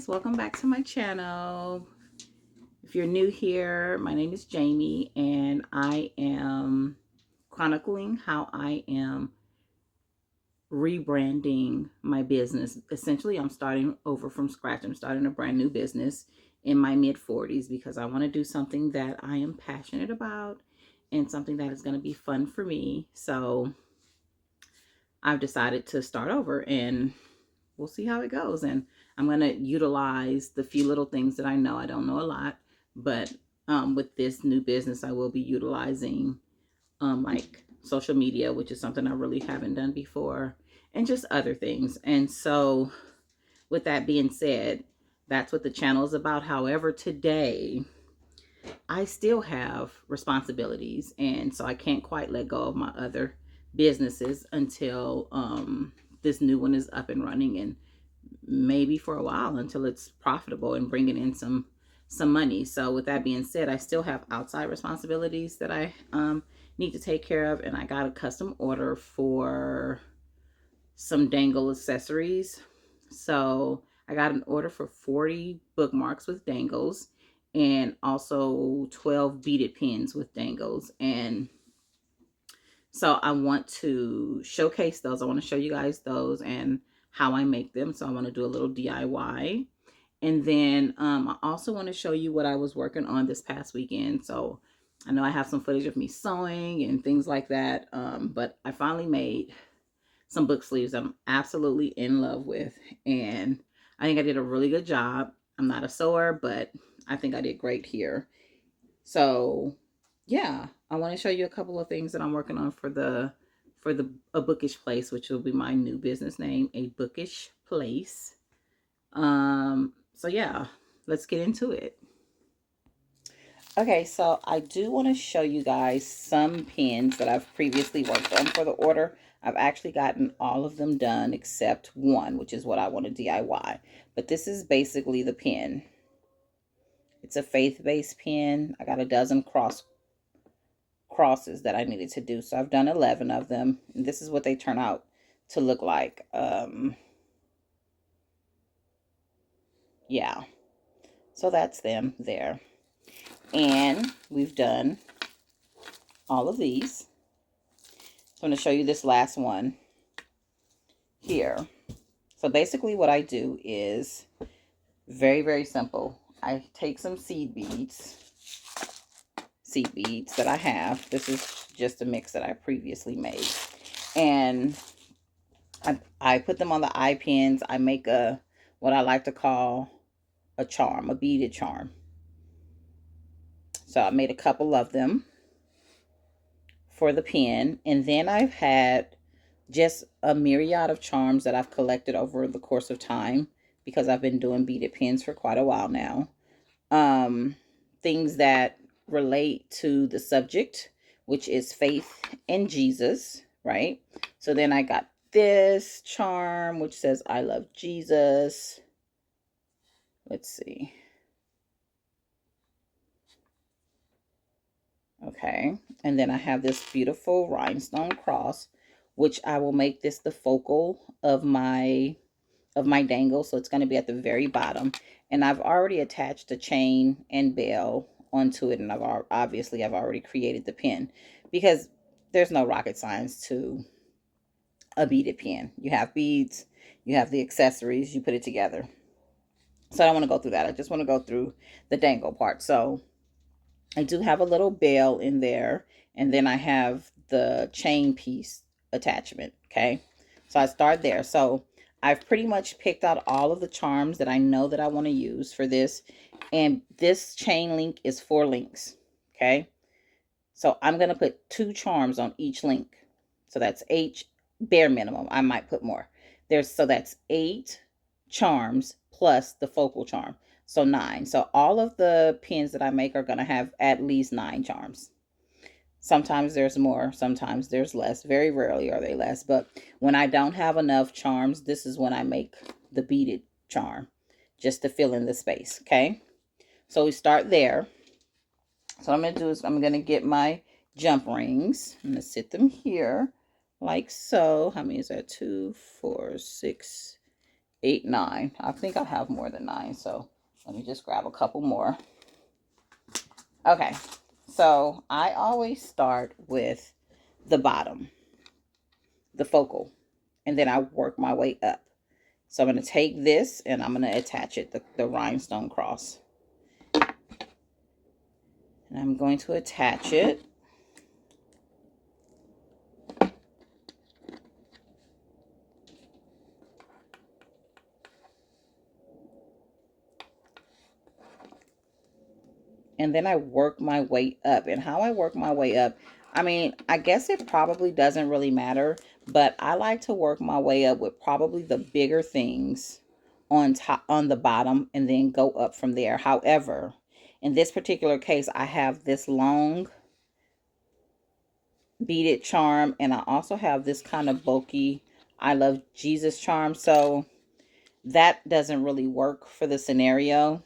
guys, welcome back to my channel. If you're new here, my name is Jamie and I am chronicling how I am rebranding my business. Essentially, I'm starting over from scratch. I'm starting a brand new business in my mid 40s because I want to do something that I am passionate about and something that is going to be fun for me. So I've decided to start over and we'll see how it goes. And I'm going to utilize the few little things that I know. I don't know a lot, but with this new business, I will be utilizing like social media, which is something I really haven't done before, and just other things. And so with that being said, that's what the channel is about. However, today I still have responsibilities, and so I can't quite let go of my other businesses until this new one is up and running, and maybe for a while until it's profitable and bringing in some money. So with that being said, I still have outside responsibilities that I need to take care of, and I got a custom order for some dangle accessories. So I got an order for 40 bookmarks with dangles and also 12 beaded pins with dangles. And so I want to showcase those. I want to show you guys those and how I make them. So I want to do a little DIY. And then I also want to show you what I was working on this past weekend. So I know I have some footage of me sewing and things like that. But I finally made some book sleeves that I'm absolutely in love with. And I think I did a really good job. I'm not a sewer, but I think I did great here. So yeah, I want to show you a couple of things that I'm working on for the a bookish place, which will be my new business name, a bookish place. So yeah, let's get into it. Okay, so I do want to show you guys some pins that I've previously worked on for the order. I've actually gotten all of them done except one, which is what I want to DIY. But this is basically the pin. It's a faith-based pin. I got a dozen crosses that I needed to do. So I've done 11 of them. And this is what they turn out to look like. Yeah. So that's them there. And we've done all of these. So I'm going to show you this last one here. So basically what I do is very, very simple. I take some seed beads that I have. This is just a mix that I previously made. And I put them on the eye pins. I make what I like to call a charm, a beaded charm. So I made a couple of them for the pin. And then I've had just a myriad of charms that I've collected over the course of time because I've been doing beaded pins for quite a while now. Things that relate to the subject, which is faith in Jesus, right? So then I got this charm, which says, I love Jesus. Let's see. Okay. And then I have this beautiful rhinestone cross, which I will make this the focal of my dangle. So it's going to be at the very bottom. And I've already attached a chain and bell onto it. And I've already created the pin because there's no rocket science to a beaded pin. You have beads, you have the accessories, you put it together. So I don't want to go through that. I just want to go through the dangle part. So I do have a little bell in there, and then I have the chain piece attachment. Okay, so I start there. So I've pretty much picked out all of the charms that I know that I want to use for this, and this chain link is 4 links. Okay, so I'm going to put 2 charms on each link. So that's 8 bare minimum. I might put more. So that's 8 charms plus the focal charm. So 9. So all of the pins that I make are going to have at least 9 charms. Sometimes there's more, sometimes there's less. Very rarely are they less. But when I don't have enough charms, this is when I make the beaded charm, just to fill in the space. Okay, so we start there. So what I'm going to do is I'm going to get my jump rings. I'm going to sit them here like so. How many is that? 2, 4, 6, 8, 9. I think I have more than 9, so let me just grab a couple more. Okay, so I always start with the bottom, the focal, and then I work my way up. So I'm going to take this and I'm going to attach it, the rhinestone cross. And I'm going to attach it. And then I work my way up. And how I work my way up, I mean, I guess it probably doesn't really matter, but I like to work my way up with probably the bigger things on top, on the bottom, and then go up from there. However, in this particular case, I have this long beaded charm, and I also have this kind of bulky I Love Jesus charm. So that doesn't really work for the scenario.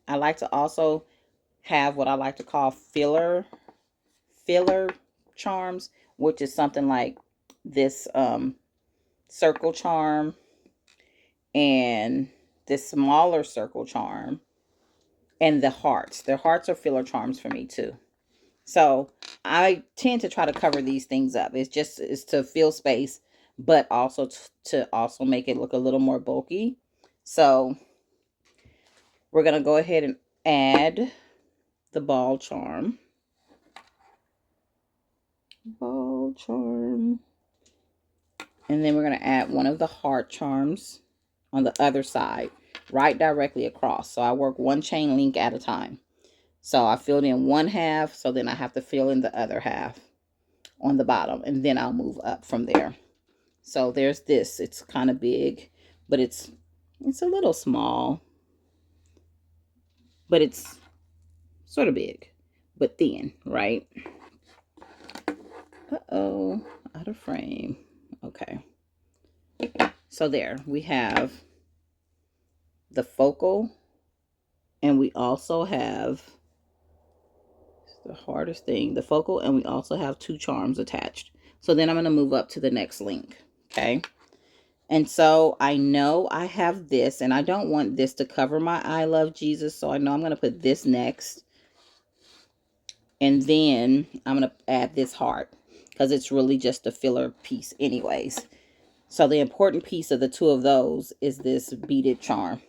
I like to also have what I like to call filler charms, which is something like this circle charm and this smaller circle charm and the hearts. The hearts are filler charms for me too. So I tend to try to cover these things up. It's to fill space, but also to also make it look a little more bulky. So we're going to go ahead and add the ball charm. Ball charm. And then we're going to add one of the heart charms on the other side, right directly across. So I work one chain link at a time. So I filled in one half, so then I have to fill in the other half on the bottom, and then I'll move up from there. So there's this. It's kind of big, but it's a little small, but it's sort of big, but thin, right? Uh-oh, out of frame. Okay. So there we have the focal, and we also have the hardest thing, the focal, and we also have 2 charms attached. So then I'm going to move up to the next link. Okay. And so I know I have this, and I don't want this to cover my I Love Jesus. So I know I'm going to put this next. And then I'm going to add this heart because it's really just a filler piece anyways. So the important piece of the 2 of those is this beaded charm.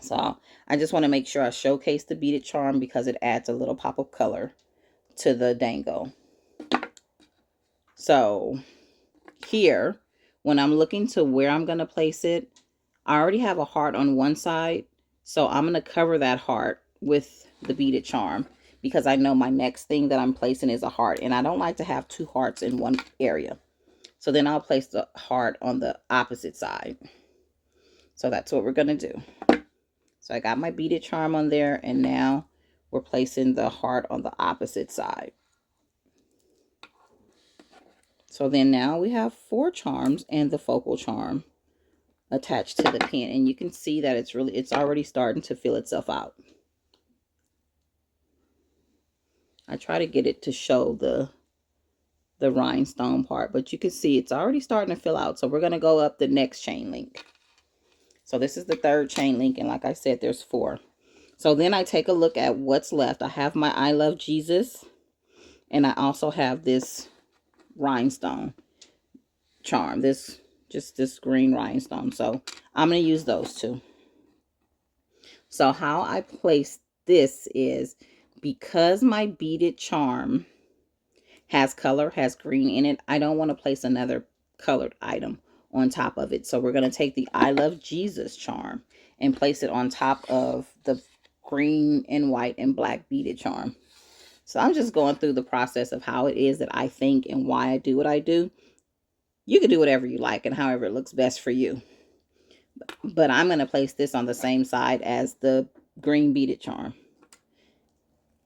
So I just want to make sure I showcase the beaded charm because it adds a little pop of color to the dangle. So here, when I'm looking to where I'm going to place it, I already have a heart on one side. So I'm going to cover that heart with the beaded charm because I know my next thing that I'm placing is a heart. And I don't like to have 2 hearts in one area. So then I'll place the heart on the opposite side. So that's what we're going to do. So I got my beaded charm on there, and now we're placing the heart on the opposite side. So then now we have 4 charms and the focal charm attached to the pin, and you can see that it's already starting to fill itself out. I try to get it to show the rhinestone part, but you can see it's already starting to fill out. So we're going to go up the next chain link. So this is the 3rd chain link, and like I said, there's 4. So then I take a look at what's left. I have my I Love Jesus, and I also have this rhinestone charm, just this green rhinestone. So I'm going to use those 2. So how I place this is, because my beaded charm has color, has green in it, I don't want to place another colored item on top of it. So we're going to take the I Love Jesus charm and place it on top of the green and white and black beaded charm. So I'm just going through the process of how it is that I think and why I do what I do. You can do whatever you like and however it looks best for you. But I'm going to place this on the same side as the green beaded charm,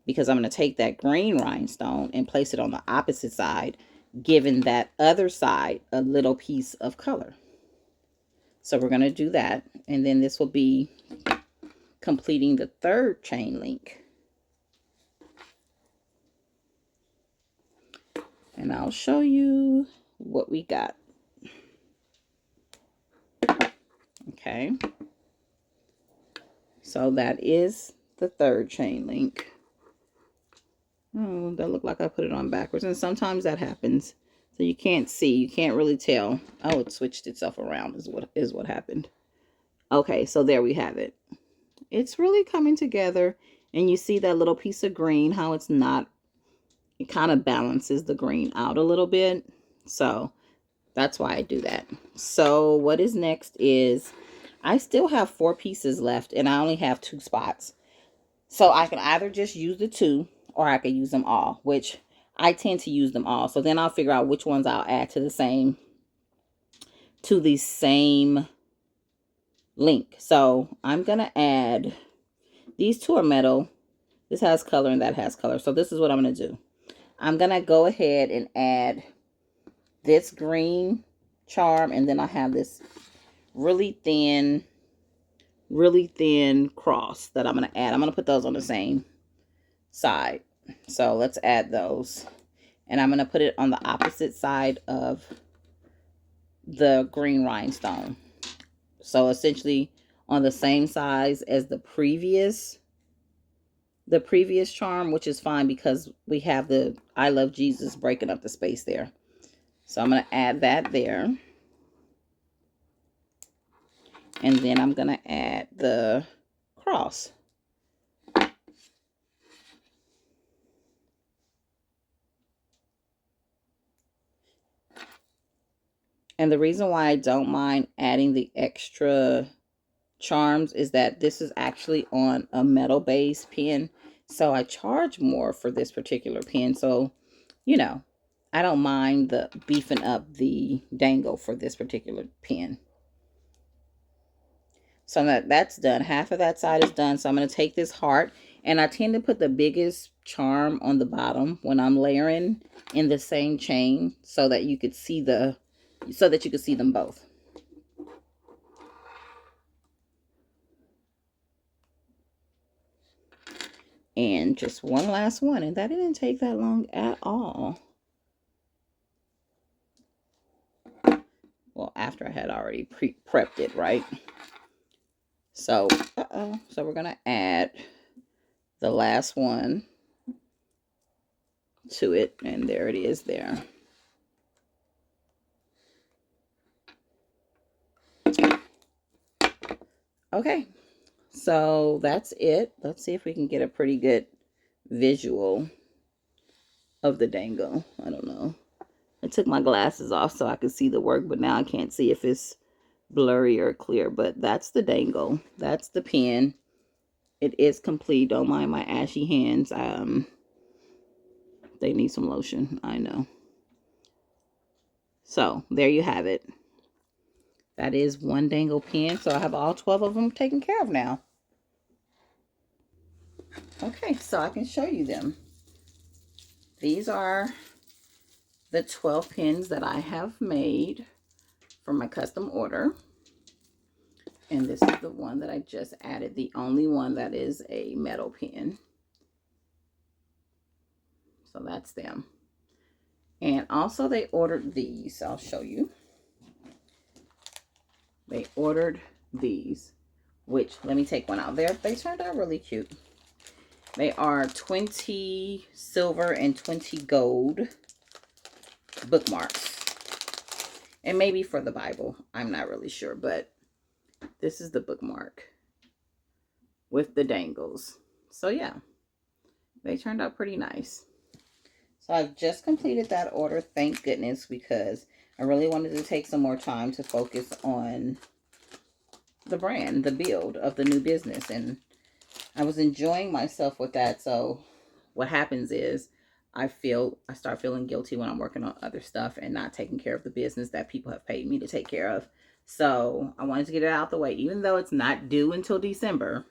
because I'm going to take that green rhinestone and place it on the opposite side, giving that other side a little piece of color. So we're going to do that. And then this will be completing the 3rd chain link. And I'll show you what we got. Okay. So that is the third chain link. Oh, that looked like I put it on backwards. And sometimes that happens. So you can't see. You can't really tell. Oh, it switched itself around is what happened. Okay, so there we have it. It's really coming together. And you see that little piece of green, how it's not, it kind of balances the green out a little bit. So that's why I do that. So what is next is I still have 4 pieces left and I only have 2 spots. So I can either just use the 2 or I could use them all, which I tend to use them all. So then I'll figure out which ones I'll add to the same link. So I'm going to add, these 2 are metal. This has color and that has color. So this is what I'm going to do. I'm going to go ahead and add this green charm, and then I have this really thin cross that I'm going to add. I'm going to put those on the same side. So let's add those. And I'm going to put it on the opposite side of the green rhinestone. So essentially on the same size as the previous charm, which is fine because we have the I Love Jesus breaking up the space there. So I'm going to add that there. And then I'm going to add the cross. And the reason why I don't mind adding the extra charms is that this is actually on a metal base pen. So I charge more for this particular pen. So, you know, I don't mind the beefing up the dangle for this particular pen. So that's done. Half of that side is done. So I'm going to take this heart, and I tend to put the biggest charm on the bottom when I'm layering in the same chain so that you could see them both. And just one last one, and that didn't take that long at all. Well, after I had already prepped it, right? So, so we're going to add the last one to it, and there it is there. Okay, so that's it. Let's see if we can get a pretty good visual of the dangle. I don't know. I took my glasses off so I could see the work, but now I can't see if it's blurry or clear. But that's the dangle. That's the pen. It is complete. Don't mind my ashy hands. They need some lotion. I know. So there you have it. That is one dangle pen. So I have all 12 of them taken care of now. Okay, so I can show you them. These are the 12 pins that I have made for my custom order. And this is the one that I just added, the only one that is a metal pen. So that's them. And also they ordered these. I'll show you. They ordered these, which, let me take one out there. They turned out really cute. They are 20 silver and 20 gold bookmarks. And maybe for the Bible. I'm not really sure, but this is the bookmark with the dangles. So yeah, they turned out pretty nice. So I've just completed that order, thank goodness, because I really wanted to take some more time to focus on the brand, the build of the new business. And I was enjoying myself with that. So what happens is I start feeling guilty when I'm working on other stuff and not taking care of the business that people have paid me to take care of. So I wanted to get it out the way, even though it's not due until December,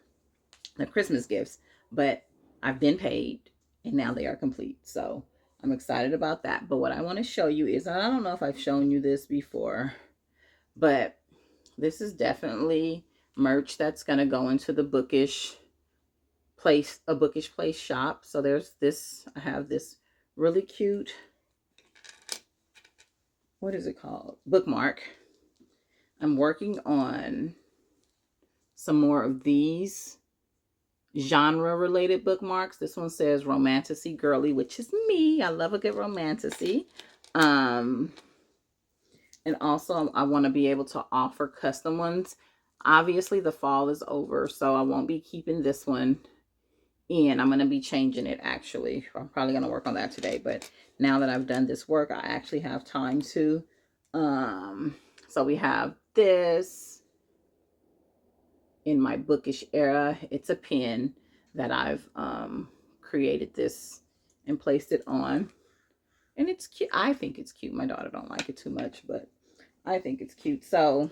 the Christmas gifts, but I've been paid and now they are complete. So I'm excited about that. But what I want to show you is, I don't know if I've shown you this before, but this is definitely merch that's going to go into the bookish place, a bookish place shop. So there's this, I have this really cute, what is it called? Bookmark. I'm working on some more of these genre related bookmarks. This one says romanticy girly, which is me. I love a good romanticy. And also I want to be able to offer custom ones. Obviously the fall is over, so I won't be keeping this one in. I'm going to be changing it actually. I'm probably going to work on that today, but now that I've done this work, I actually have time to. So we have this in my bookish era. It's a pen that I've created this and placed it on, and it's cute. I think it's cute. My daughter don't like it too much, but I think it's cute. So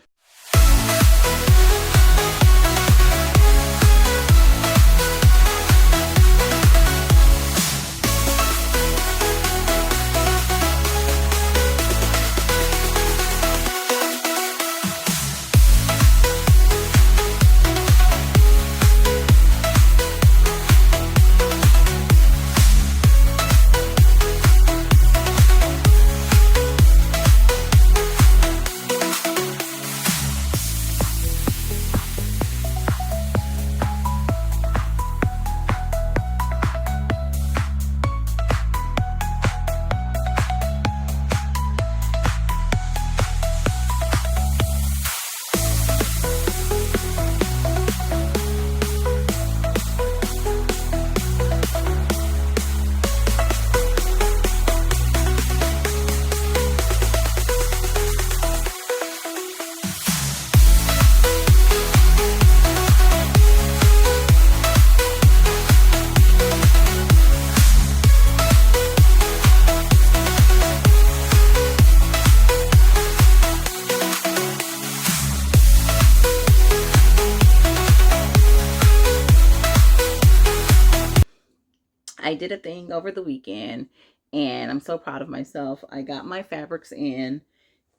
I did a thing over the weekend and I'm so proud of myself. I got my fabrics in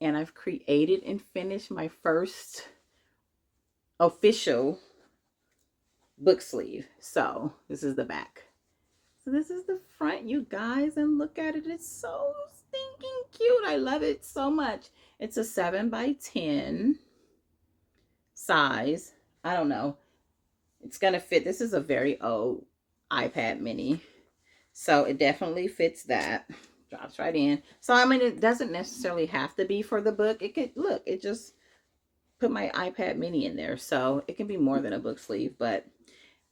and I've created and finished my first official book sleeve. So this is the back. So this is the front, you guys, and look at it. It's so stinking cute. I love it so much. It's a 7x10 size. I don't know. It's going to fit. This is a very old iPad mini. So it definitely fits that. Drops right in. So, I mean, it doesn't necessarily have to be for the book. It could, look, it just put my iPad mini in there. So it can be more than a book sleeve, but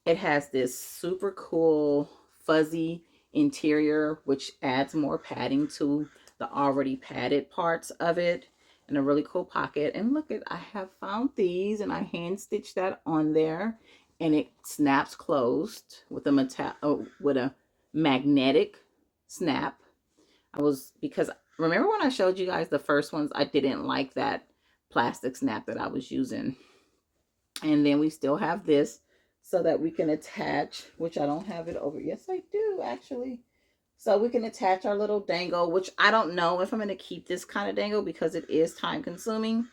it has this super cool fuzzy interior, which adds more padding to the already padded parts of it, and a really cool pocket. And look at, I have found these and I hand stitched that on there, and it snaps closed with a magnetic snap. Because remember when I showed you guys the first ones, I didn't like that plastic snap that I was using. And then we still have this so that we can attach, which I don't have it over. Yes, I do actually. So we can attach our little dangle, which I don't know if I'm going to keep this kind of dangle because it is time consuming.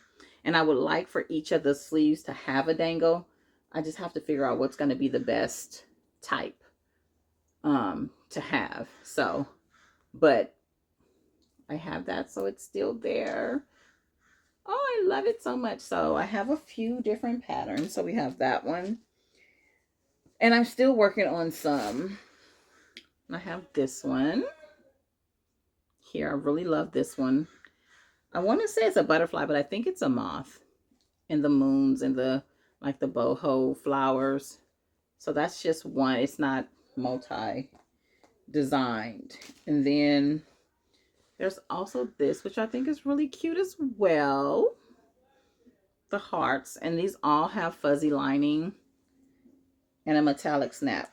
And I would like for each of the sleeves to have a dangle. I just have to figure out what's going to be the best type to have. So, but I have that, so it's still there. Oh, I love it so much. So I have a few different patterns. So we have that one. And I'm still working on some. I have this one here. I really love this one. I want to say it's a butterfly, but I think it's a moth. And the moons and the, like the boho flowers. So that's just one. It's not multi-designed. And then there's also this, which I think is really cute as well. The hearts. And these all have fuzzy lining and a metallic snap,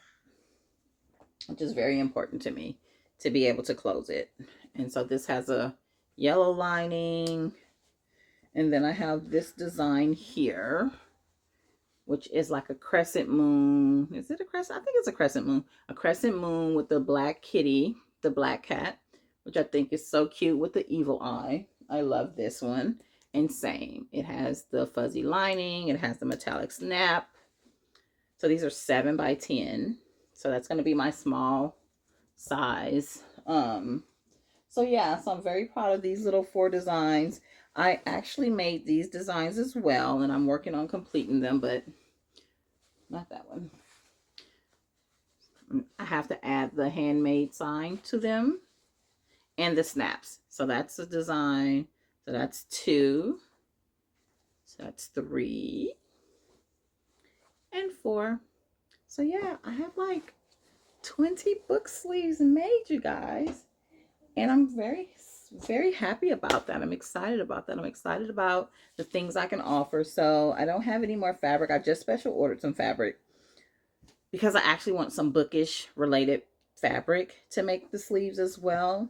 which is very important to me to be able to close it. And so this has a yellow lining. And then I have this design here, which is like a crescent moon. Is it a crescent? I think it's a crescent moon. A crescent moon with the black kitty, the black cat, which I think is so cute with the evil eye. I love this one. And same. It has the fuzzy lining. It has the metallic snap. So these are 7x10. So that's going to be my small size. So yeah, so I'm very proud of these little 4 designs. I actually made these designs as well, and I'm working on completing them, but not that one. I have to add the handmade sign to them and the snaps. So that's the design. So that's 2. So that's 3 and 4. So yeah, I have like 20 book sleeves made, you guys. And I'm very happy about that. I'm excited about that. I'm excited about the things I can offer. So I don't have any more fabric. I just special ordered some fabric because I actually want some bookish related fabric to make the sleeves as well.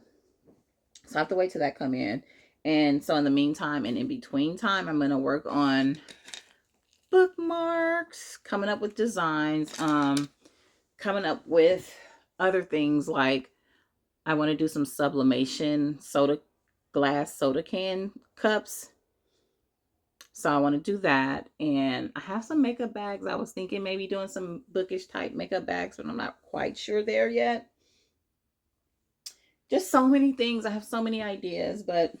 So I have to wait till that come in. And so in the meantime and in between time, I'm going to work on bookmarks, coming up with designs, coming up with other things like I want to do some sublimation glass soda can cups. So I want to do that. And I have some makeup bags. I was thinking maybe doing some bookish type makeup bags, but I'm not quite sure there yet. Just so many things. I have so many ideas, but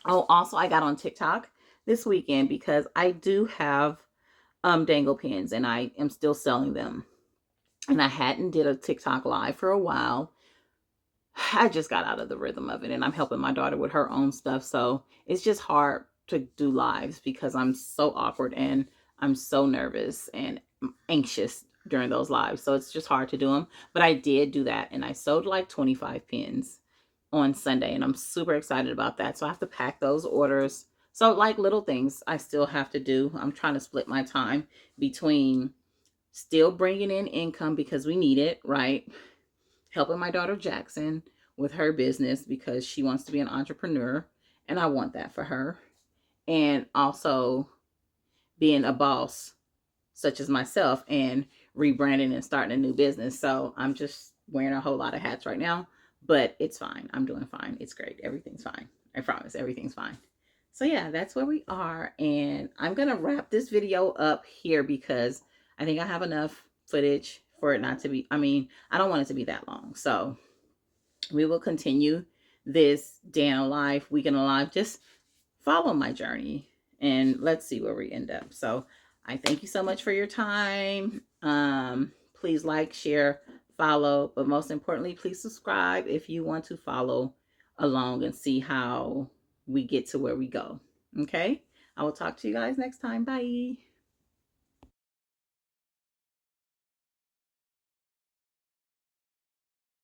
oh, also I got on TikTok this weekend because I do have dangle pins and I am still selling them. And I hadn't did a TikTok live for a while. I just got out of the rhythm of it, and I'm helping my daughter with her own stuff. So it's just hard to do lives because I'm so awkward and I'm so nervous and anxious during those lives. So it's just hard to do them. But I did do that, and I sold like 25 pins on Sunday, and I'm super excited about that. So I have to pack those orders. So like little things I still have to do. I'm trying to split my time between still bringing in income because we need it, right? Helping my daughter Jackson with her business because she wants to be an entrepreneur and I want that for her. And also being a boss such as myself and rebranding and starting a new business. So I'm just wearing a whole lot of hats right now, but it's fine. I'm doing fine. It's great. Everything's fine. I promise everything's fine. So yeah, that's where we are. And I'm going to wrap this video up here because I think I have enough footage for it not to be, I don't want it to be that long. So we will continue this day in a life, week in a life. Just follow my journey and let's see where we end up. So I thank you so much for your time. Please like, share, follow, but most importantly, please subscribe if you want to follow along and see how we get to where we go. Okay? I will talk to you guys next time. Bye.